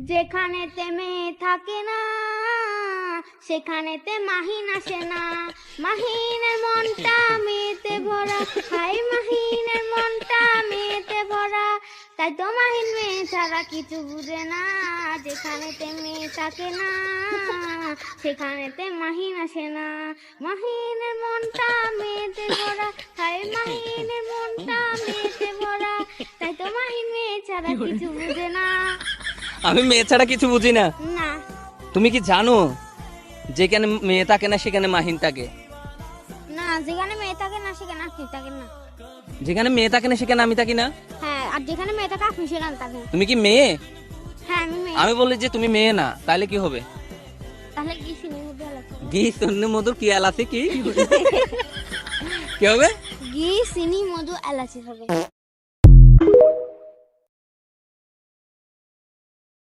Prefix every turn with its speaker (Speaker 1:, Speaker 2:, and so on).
Speaker 1: যেখানেতে মেয়ে থাকে না সেখানেতে মাহিন আসে না। মাহিনের মনটা মেয়েতে ভরা, হাই মাহিনের মনটা মেয়েতে ভরা। তাই তো মাহিন মেয়ে ছাড়া কিছু বুঝে না। যেখানেতে মেয়ে থাকে না সেখানেতে মাহিন আসে না। মাহিনের মনটা মেয়েতে ভরা, হাই মাহিনের মনটা মেয়েতে ভরা। তাই তো মাহিন মেয়ে ছাড়া কিছু বুঝে না।
Speaker 2: আমি মেয়ে ছাড়া কিছু বুঝি না।
Speaker 1: না
Speaker 2: তুমি কি জানো যেখানে মেয়ে থাকে না সেখানে মাহিন থাকে?
Speaker 1: না, যেখানে মেয়ে থাকে না সেখানে আপনি থাকেন না।
Speaker 2: যেখানে মেয়ে থাকে না সেখানে আমি থাকি না।
Speaker 1: হ্যাঁ, আর যেখানে মেয়ে থাকে আপনি সেখানে থাকেন।
Speaker 2: তুমি কি মেয়ে?
Speaker 1: হ্যাঁ আমি মেয়ে।
Speaker 2: আমি বলি যে তুমি মেয়ে না, তাহলে কি হবে?
Speaker 1: তাহলে কি সিনির মধ্যে এলাচি?
Speaker 2: ঘি শূন্য মধুর কি আল আছে কি কি হবে?
Speaker 1: ঘি চিনি মধু এলাচি হবে।